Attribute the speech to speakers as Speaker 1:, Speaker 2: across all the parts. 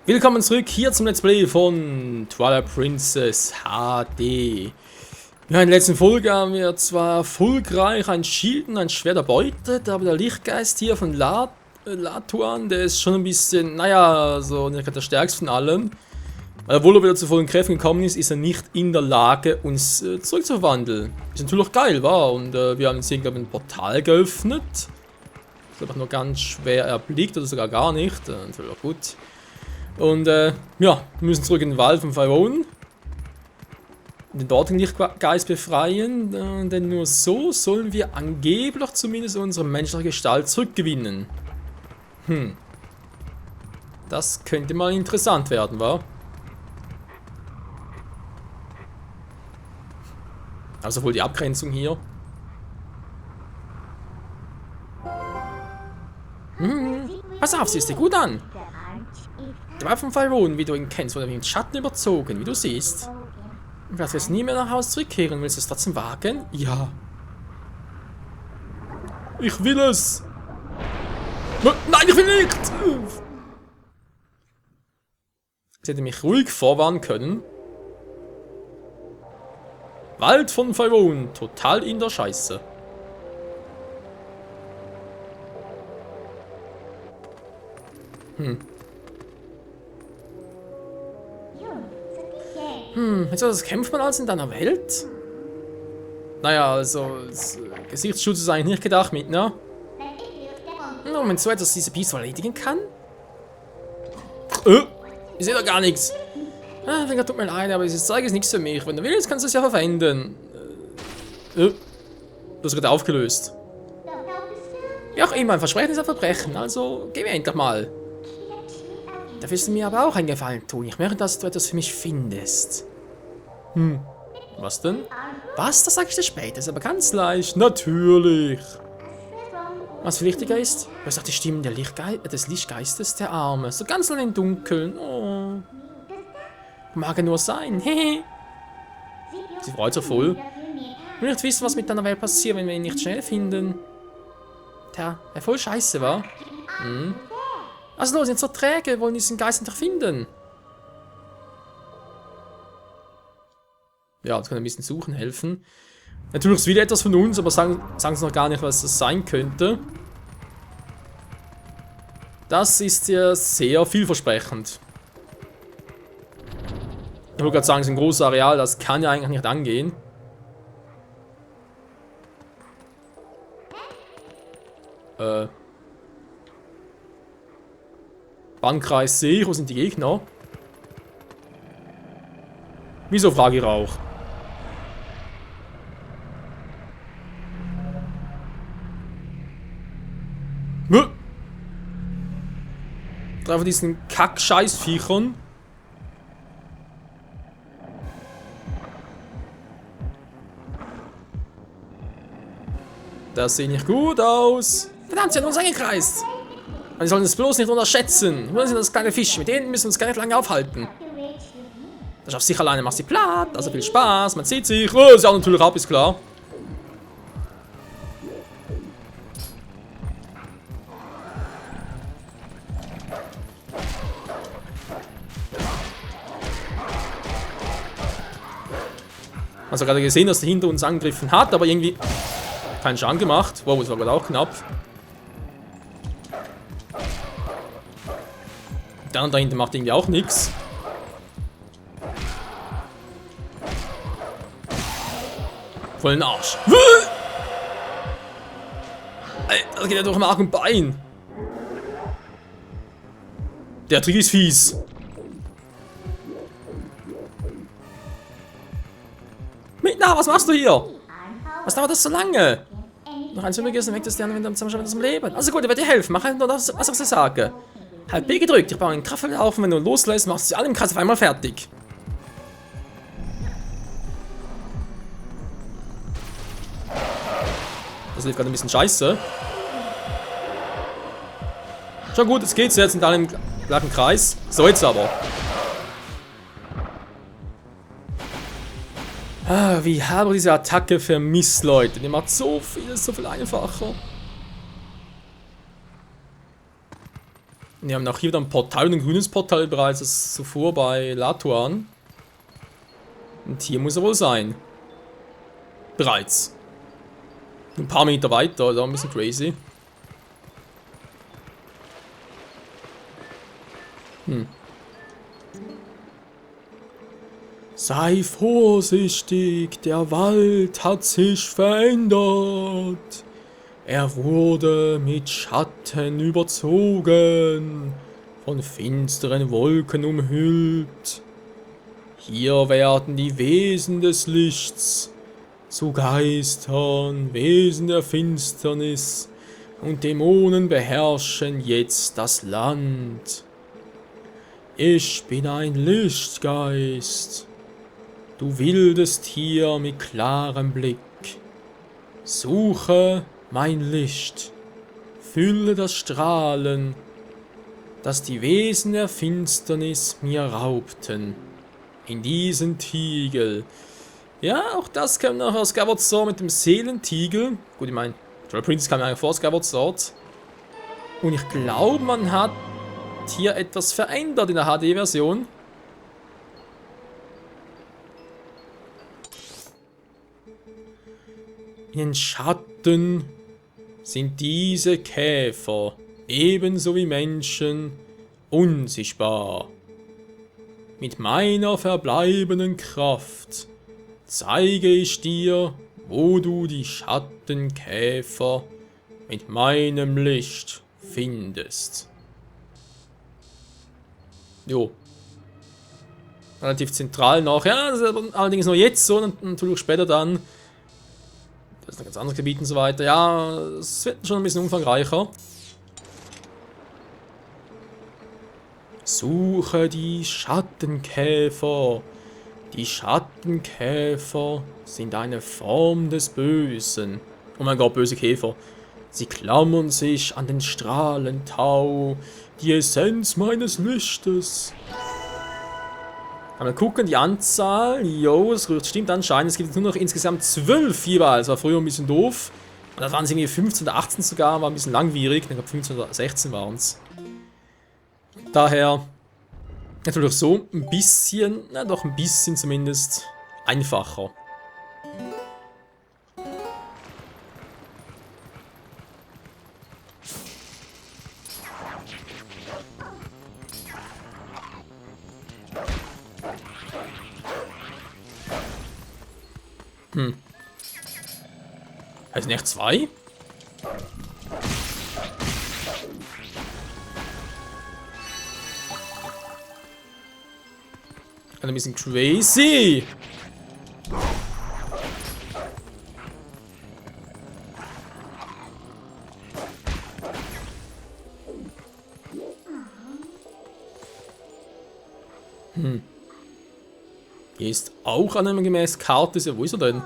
Speaker 1: Willkommen zurück hier zum Let's Play von Twilight Princess HD. Ja, in der letzten Folge haben wir zwar erfolgreich ein Schild und ein Schwert erbeutet, aber der Lichtgeist hier von Latuan, der ist schon ein bisschen, naja, so nicht der stärkste von allen. Obwohl er wieder zu vollen Kräften gekommen ist, ist er nicht in der Lage, uns zurückzuverwandeln. Ist natürlich auch geil, war. Und wir haben jetzt hier, glaube ich, ein Portal geöffnet. Das ist einfach nur ganz schwer erblickt oder sogar gar nicht. Natürlich auch gut. Und ja, wir müssen zurück in den Wald von Faerûn. Den dortigen Lichtgeist befreien, denn nur so sollen wir angeblich zumindest unsere menschliche Gestalt zurückgewinnen. Das könnte mal interessant werden, wa? Also wohl die Abgrenzung hier. Pass auf, siehst du gut an. Der Wald von Faerûn, wie du ihn kennst, wurde mit Schatten überzogen, wie du siehst. Du wirst jetzt nie mehr nach Hause zurückkehren. Willst du es trotzdem wagen? Ja. Ich will es. Nein, ich will nicht. Sie hätte mich ruhig vorwarnen können. Wald von Faerûn, total in der Scheiße. Jetzt das kämpft man also in deiner Welt? Naja, also, Gesichtsschutz ist eigentlich nicht gedacht mit, ne? Und wenn so etwas diese Biest erledigen kann? Ich sehe da gar nichts. Tut mir leid, aber dieses Zeug ist nichts für mich. Wenn du willst, kannst du es ja verwenden. Du hast gerade aufgelöst. Wie auch immer, ein Versprechen ist ein Verbrechen, also geh mir endlich mal. Da wirst du mir aber auch einen Gefallen tun. Ich möchte, dass du etwas für mich findest. Was denn? Was? Das sag ich dir später. Ist aber ganz leicht. Natürlich. Was viel wichtiger ist, du hörst auch die Stimmen des Lichtgeistes, der Arme. So ganz lang im Dunkeln. Oh. Mag er nur sein. Hehe. Sie freut sich voll. Ich will nicht wissen, was mit deiner Welt passiert, wenn wir ihn nicht schnell finden. Tja, er voll scheiße, wa? Also los, sind so träge, wir wollen diesen Geist nicht finden. Ja, das kann ein bisschen suchen helfen. Natürlich ist wieder etwas von uns, aber sagen sie noch gar nicht, was das sein könnte. Das ist ja sehr vielversprechend. Ich wollte gerade sagen, es ist ein großes Areal, das kann ja eigentlich nicht angehen. Bannkreis sehe ich, wo sind die Gegner? Wieso frage ich auch? Drei von diesen Kack-Scheiß-Viechern. Das sieht nicht gut aus. Verdammt, sie haben uns eingekreist. Wir sollen es bloß nicht unterschätzen. Wir sind das kleine Fisch. Mit denen müssen wir uns gar nicht lange aufhalten. Das schaffst du sicher alleine, machst sie platt. Also viel Spaß. Man sieht sich. Oh, sie auch natürlich ab, ist klar. Also gerade gesehen, dass der hinter uns angegriffen hat, aber irgendwie keinen Schaden gemacht. Wow, das war gerade auch knapp. Der andere da hinten macht irgendwie auch nichts. Voll den Arsch. Das geht ja durch Mark und Bein. Der Trick ist fies. Na, was machst du hier? Was dauert das so lange? Noch ein Zimmergessen weg, dass die anderen zusammen schon mit dem Leben. Also gut, ich werde dir helfen. Mach halt nur das, was ich dir sage. Halt B gedrückt. Ich baue einen Kraftverlaufen. Wenn du loslässt, machst du sie alle im Kreis auf einmal fertig. Das lief gerade ein bisschen scheiße. Schon gut, jetzt geht's. Jetzt sind alle im gleichen Kreis. So, jetzt aber. Wie habe ich diese Attacke vermisst, Leute. Die macht so vieles, so viel einfacher. Wir haben auch hier wieder ein Portal, ein grünes Portal bereits, das zuvor bei Latuan. Und hier muss er wohl sein. Bereits. Ein paar Meter weiter, also ein bisschen crazy. Sei vorsichtig, der Wald hat sich verändert. Er wurde mit Schatten überzogen, von finsteren Wolken umhüllt. Hier werden die Wesen des Lichts zu Geistern, Wesen der Finsternis und Dämonen beherrschen jetzt das Land. Ich bin ein Lichtgeist, du wildes Tier mit klarem Blick. Suche mein Licht, fülle das Strahlen, das die Wesen der Finsternis mir raubten. In diesen Tiegel. Ja, auch das kam noch aus Skyward Sword mit dem Seelentiegel. Gut, ich meine, Twilight Princess kam eigentlich vor Skyward Sword. Und ich glaube, man hat hier etwas verändert in der HD-Version. In den Schatten sind diese Käfer, ebenso wie Menschen, unsichtbar. Mit meiner verbleibenden Kraft zeige ich dir, wo du die Schattenkäfer mit meinem Licht findest. Jo. Relativ zentral noch. Ja, das ist allerdings nur jetzt so und natürlich später dann. Das ist ein ganz anderes Gebiet und so weiter. Ja, es wird schon ein bisschen umfangreicher. Suche die Schattenkäfer. Die Schattenkäfer sind eine Form des Bösen. Oh mein Gott, böse Käfer. Sie klammern sich an den Strahlentau, die Essenz meines Lichtes. Mal gucken, die Anzahl. Jo, es stimmt anscheinend. Es gibt nur noch insgesamt 12 jeweils. War früher ein bisschen doof. Und da waren es irgendwie 15 oder 18 sogar. War ein bisschen langwierig. Ich glaube 15 oder 16 waren es. Daher natürlich so ein bisschen, na doch ein bisschen zumindest, einfacher. Also nicht zwei? Ein bisschen crazy. Hier ist auch an einem gemäß Karte. Wo ist er denn?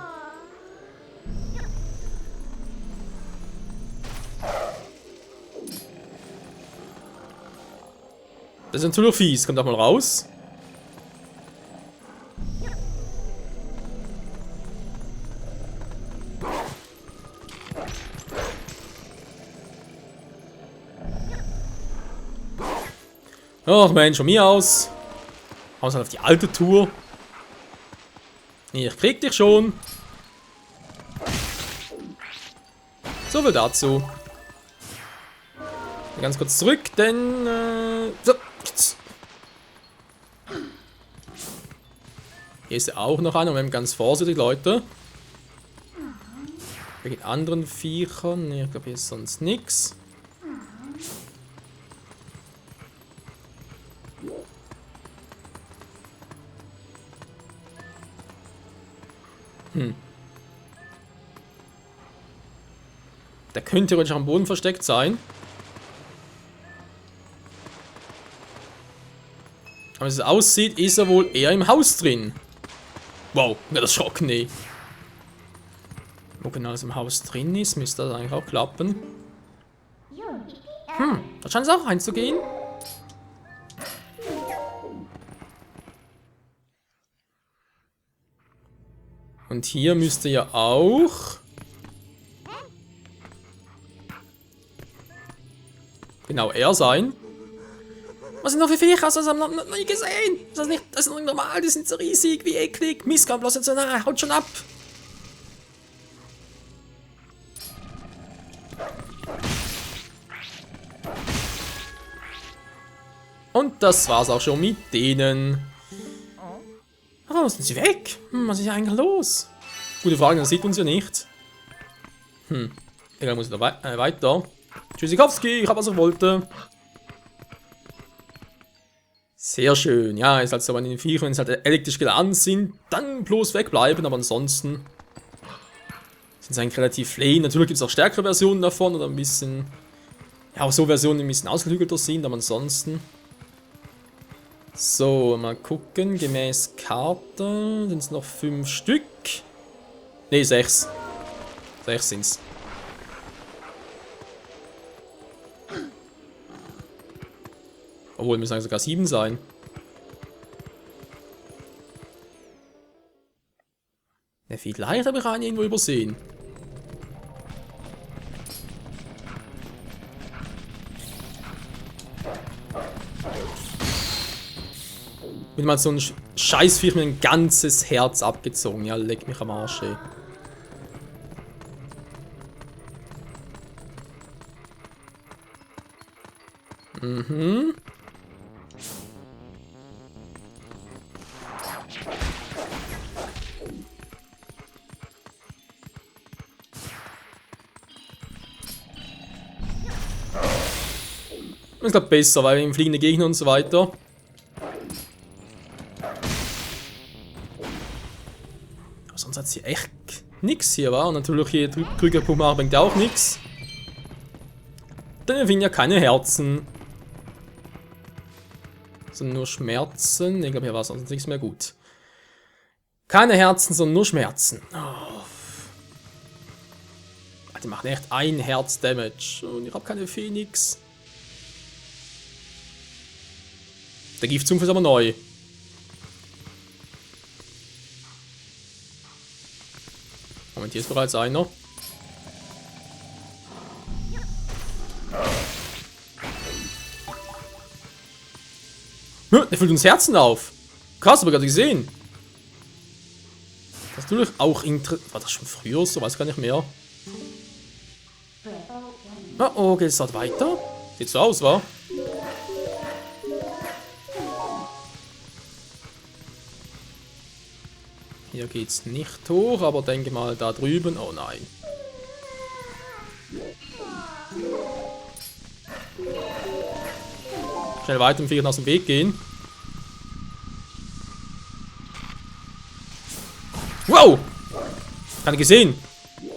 Speaker 1: Das ist natürlich fies. Kommt doch mal raus. Ach Mensch, von mir aus. Hauen wir auf die alte Tour. Ich krieg dich schon. So viel dazu. Ganz kurz zurück, denn... so. Hier ist auch noch einer. Moment, ganz vorsichtig, Leute. Wegen anderen Viechern. Ich glaube, hier ist sonst nichts. Der könnte theoretisch am Boden versteckt sein. Aber wie es aussieht, ist er wohl eher im Haus drin. Wow, mir das Schock, nee. Wo genau es im Haus drin ist, müsste das eigentlich auch klappen. Da scheint es auch reinzugehen. Und hier müsste ja auch... genau er sein. Was sind noch für Viecher? Das haben wir noch nie gesehen. Das ist nicht normal, die sind so riesig, wie eklig. Mist, komm bloß nicht so nahe, haut schon ab. Und das war's auch schon mit denen. Oh, sind sie weg? Was ist hier eigentlich los? Gute Frage, das sieht uns ja nicht. Egal, muss ich da weiter. Tschüssikowski, ich hab was ich wollte. Sehr schön. Ja, ist halt so, wenn die Viecher, wenn sie halt elektrisch geladen sind, dann bloß wegbleiben, aber ansonsten sind sie eigentlich relativ plain. Natürlich gibt es auch stärkere Versionen davon oder ein bisschen, ja, auch so Versionen, die ein bisschen ausgeklügelter sind, aber ansonsten. So, mal gucken, gemäß Karte sind es noch 5 Stück. Ne, 6. 6 sind es. Obwohl, müssen eigentlich sogar 7 sein. Ja, vielleicht habe ich einen irgendwo übersehen. Mit mal so ein Scheißviech mit ein ganzes Herz abgezogen. Ja, leck mich am Arsch, ey. Mhm. Ich glaube besser, weil wir fliegende Gegner und so weiter. Aber sonst hat sie echt nichts hier, war. Und natürlich hier Drückerpunkt machen bringt auch nichts. Denn wir finden ja keine Herzen. Sondern nur Schmerzen. Ich glaube, hier war sonst nichts mehr gut. Keine Herzen, sondern nur Schmerzen. Oh. Die machen echt ein Herz-Damage. Und ich habe keine Phoenix. Der Giftsumpf ist aber neu. Moment, hier ist bereits einer. Der füllt uns Herzen auf. Krass, habe ich gerade gesehen. Das ist natürlich auch interessant. War das schon früher so? Weiß gar nicht mehr. Oh, geht es dort weiter? Sieht so aus, wa? Hier geht's nicht hoch, aber denke mal da drüben. Oh nein. Schnell weiter und Viechern aus dem Weg gehen. Wow! Keine gesehen.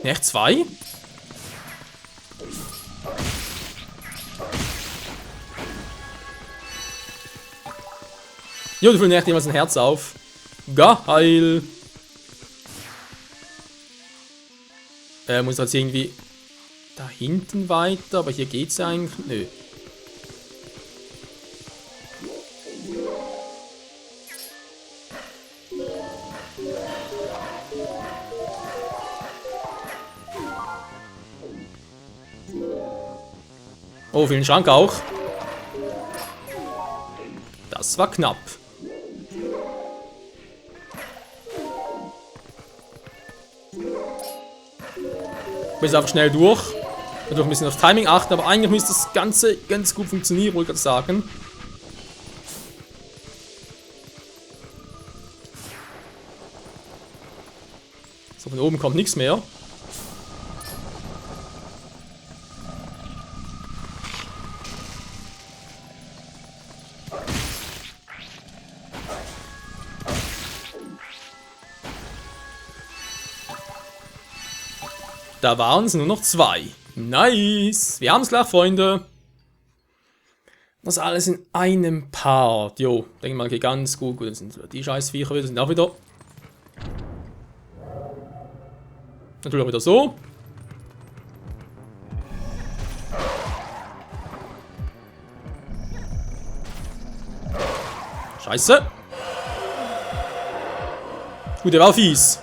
Speaker 1: Echt 2? Jo, die füllen echt jemals ein Herz auf. Geil! Muss jetzt irgendwie da hinten weiter, aber hier geht's ja eigentlich. Nö. Oh, vielen Schrank auch. Das war knapp. Ich muss einfach schnell durch. Natürlich ein bisschen auf Timing achten, aber eigentlich müsste das Ganze ganz gut funktionieren, wollte ich gerade sagen. So, von oben kommt nichts mehr. Da waren es nur noch 2. Nice. Wir haben es gleich, Freunde. Das alles in einem Part. Jo, denke mal, geht ganz gut. Gut, dann sind die Scheißviecher wieder. Sind auch wieder. Natürlich auch wieder so. Scheiße. Gut, der war fies.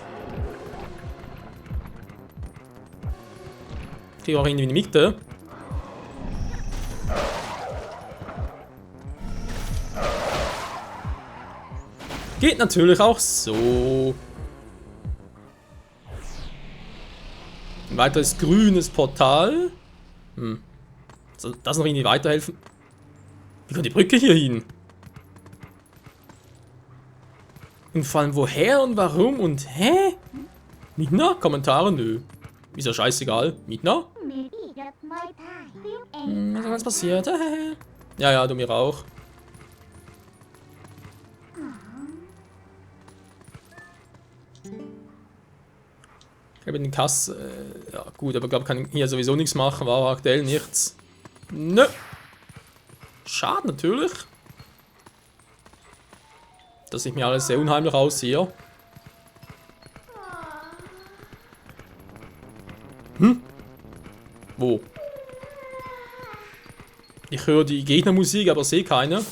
Speaker 1: Kriege auch irgendwie in die Mitte. Geht natürlich auch so. Ein weiteres grünes Portal. Soll das noch irgendwie weiterhelfen? Wie kommt die Brücke hier hin? Und vor allem woher und warum und hä? Midna? Kommentare? Nö. Ist ja scheißegal. Midna? Was ist ganz passiert? Ja, du mir auch. Ich habe den Kass. Ja, gut, aber ich glaube, kann hier sowieso nichts machen. War aktuell nichts. Nö. Schade natürlich. Das sieht mir alles sehr unheimlich aus hier. Wo? Ich höre die Gegnermusik, aber sehe keine.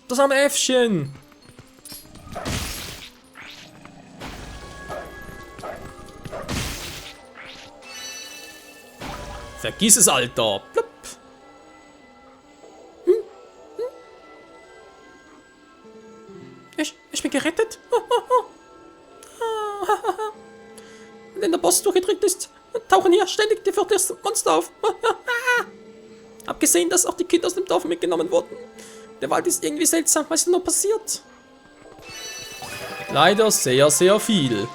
Speaker 1: Das arme Äffchen! Vergiss es, Alter! Plupp. Ich bin gerettet. Wenn der Boss durchgedrückt ist, tauchen hier ständig die verrücktesten Monster auf. Abgesehen, dass auch die Kinder aus dem Dorf mitgenommen wurden. Der Wald ist irgendwie seltsam. Was ist denn noch passiert? Leider sehr, sehr viel.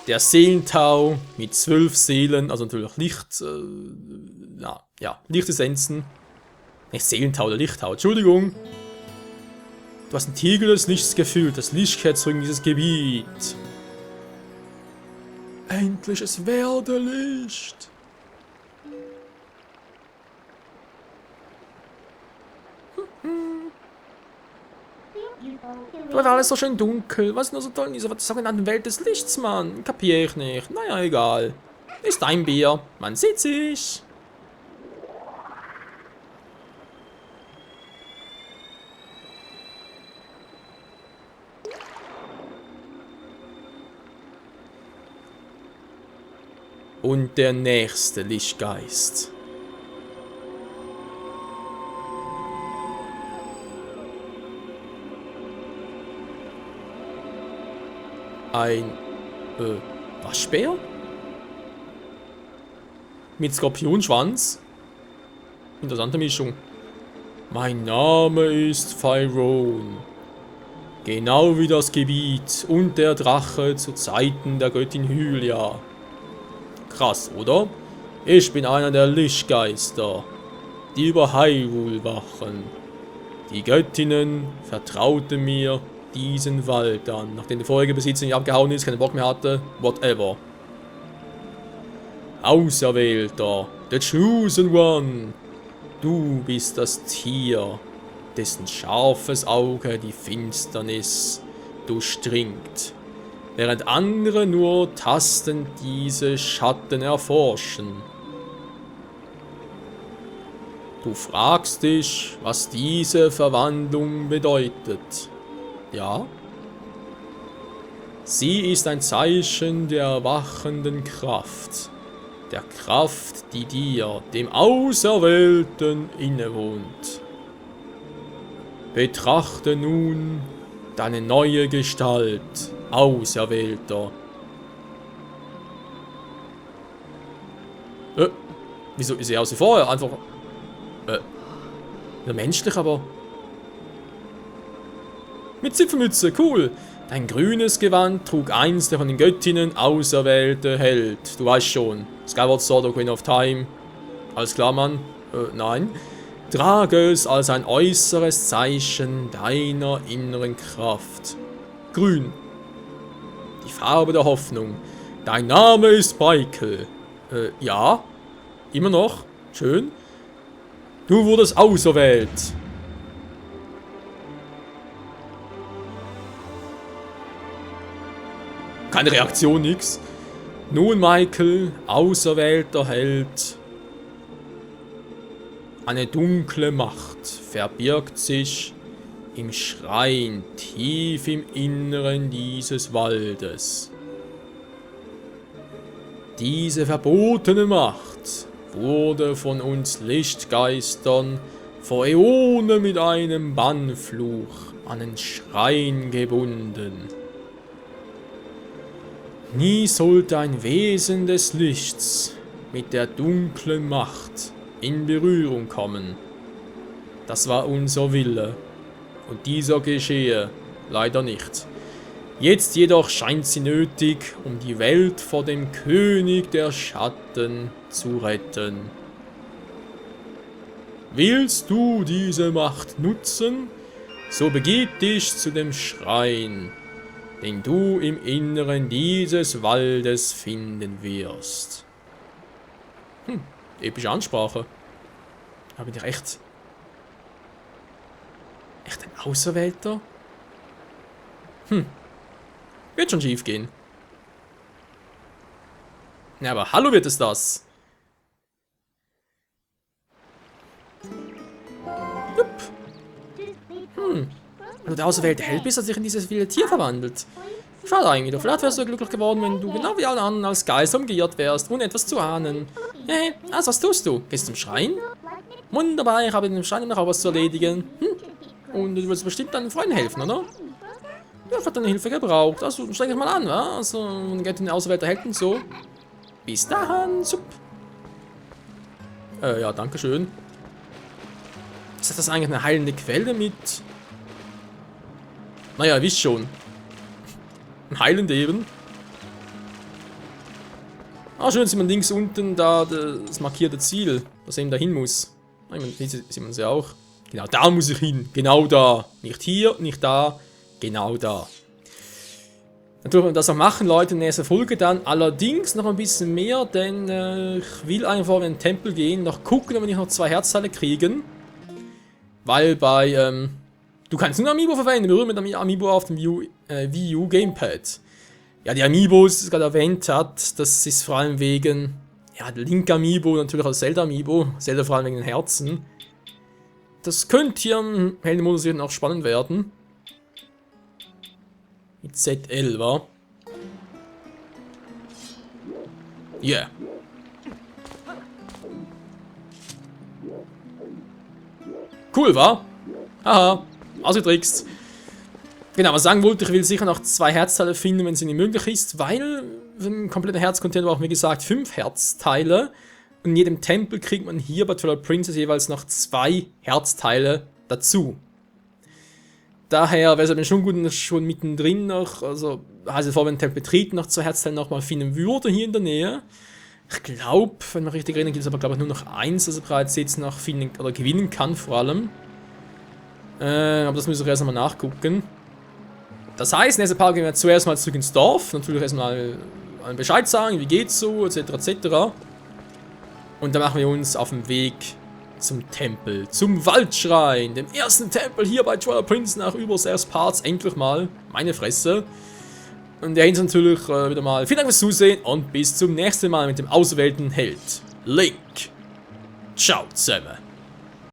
Speaker 1: Der Seelentau mit 12 Seelen, also natürlich Licht, Lichtessenzen. Nicht Seelentau, der Lichttau, Entschuldigung. Du hast ein Tiger des Lichts gefühlt, das Licht kehrt zurück in dieses Gebiet. Endlich, es werde Licht. Aber war alles so schön dunkel. Was ist nur so toll in dieser sogenannten Welt des Lichts, Mann? Kapier ich nicht. Naja, egal. Ist dein Bier. Man sieht sich. Und der nächste Lichtgeist. Ein Waschbär? Mit Skorpionschwanz? Interessante Mischung. Mein Name ist Phyrone. Genau wie das Gebiet und der Drache zu Zeiten der Göttin Hylia. Krass, oder? Ich bin einer der Lichtgeister, die über Hyrule wachen. Die Göttinnen vertrauten mir diesen Wald an, nachdem der vorherige Besitzer nicht abgehauen ist, keinen Bock mehr hatte, whatever. Auserwählter, the chosen one, du bist das Tier, dessen scharfes Auge die Finsternis durchdringt, während andere nur tastend diese Schatten erforschen. Du fragst dich, was diese Verwandlung bedeutet. Ja? Sie ist ein Zeichen der erwachenden Kraft. Der Kraft, die dir, dem Auserwählten, innewohnt. Betrachte nun deine neue Gestalt, Auserwählter. Wieso ist sie aus wie vorher? Einfach. Menschlich, aber. Mit Zipfelmütze, cool. Dein grünes Gewand trug eins der von den Göttinnen auserwählte Held. Du weißt schon. Skyward Sword oder Queen of Time. Alles klar, Mann? Nein. Trage es als ein äußeres Zeichen deiner inneren Kraft. Grün. Die Farbe der Hoffnung. Dein Name ist Michael. Ja. Immer noch. Schön. Du wurdest auserwählt. Keine Reaktion, nix. Nun, Michael, auserwählter Held. Eine dunkle Macht verbirgt sich im Schrein tief im Inneren dieses Waldes. Diese verbotene Macht wurde von uns Lichtgeistern vor Äonen mit einem Bannfluch an den Schrein gebunden. Nie sollte ein Wesen des Lichts mit der dunklen Macht in Berührung kommen. Das war unser Wille, und dieser geschehe leider nicht. Jetzt jedoch scheint sie nötig, um die Welt vor dem König der Schatten zu retten. Willst du diese Macht nutzen, so begib dich zu dem Schrein, den du im Inneren dieses Waldes finden wirst. Epische Ansprache. Aber bin ich echt ein Auserwählter? Wird schon schief gehen. Ja, aber hallo wird es das. Also der auserwählte Held bist, hat sich in dieses wilde Tier verwandelt. Schade eigentlich, doch vielleicht wärst du glücklich geworden, wenn du genau wie alle anderen als Geist umgeirrt wärst, ohne etwas zu ahnen. Hey, also was tust du? Gehst zum Schrein? Wunderbar, ich habe in dem Schrein noch auch was zu erledigen. Und du willst bestimmt deinen Freunden helfen, oder? Ja, ich habe deine Hilfe gebraucht. Also streng dich mal an, wa? Also, geht in den auserwählten Helden so. Bis dahin, sup. Ja, danke schön. Ist das eigentlich eine heilende Quelle mit... Naja, ihr wisst schon. Heilend eben. Ah, schön sieht man links unten da das markierte Ziel, das eben dahin muss. Ich meine, hier sieht man sie auch. Genau, da muss ich hin. Genau da. Nicht hier, nicht da. Genau da. Natürlich wollen wir das auch machen, Leute, in der nächsten Folge dann. Allerdings noch ein bisschen mehr, denn ich will einfach in den Tempel gehen, noch gucken, ob wir nicht noch 2 Herzteile kriegen. Weil bei, du kannst nur Amiibo verwenden, berühren mit dem Amiibo auf dem Wii U Gamepad. Ja, die Amiibos, die es gerade erwähnt hat, das ist vor allem wegen, ja, der Link Amiibo, natürlich auch Zelda Amiibo, Zelda vor allem wegen den Herzen. Das könnte hier im Heldenmodus auch spannend werden. Mit ZL, wa? Yeah. Cool, wa? Haha, ausgetrickst. Genau, was ich sagen wollte, ich will sicher noch 2 Herzteile finden, wenn es nicht möglich ist, weil ein kompletter Herzcontainer braucht, wie gesagt, 5 Herzteile. Und in jedem Tempel kriegt man hier bei Twilight Princess jeweils noch 2 Herzteile dazu. Daher wäre es aber schon gut, dass schon mittendrin noch, also heißt es vor, wenn ein Tempel betreten, noch 2 Herzteile nochmal finden würde hier in der Nähe. Ich glaube, wenn man richtig erinnert, gibt es aber glaube ich nur noch 1, also bereits jetzt noch finden oder gewinnen kann vor allem. Aber das müssen wir erst einmal nachgucken. Das heißt, nächste Part gehen wir zuerst mal zurück ins Dorf. Natürlich erstmal allen Bescheid sagen, wie geht's so, etc. etc. Und dann machen wir uns auf den Weg zum Tempel, zum Waldschrein, dem ersten Tempel hier bei Twilight Princess nach über 6 Parts, endlich mal, meine Fresse. Und der Hinsicht natürlich wieder mal vielen Dank fürs Zusehen und bis zum nächsten Mal mit dem auserwählten Held, Link. Ciao zusammen.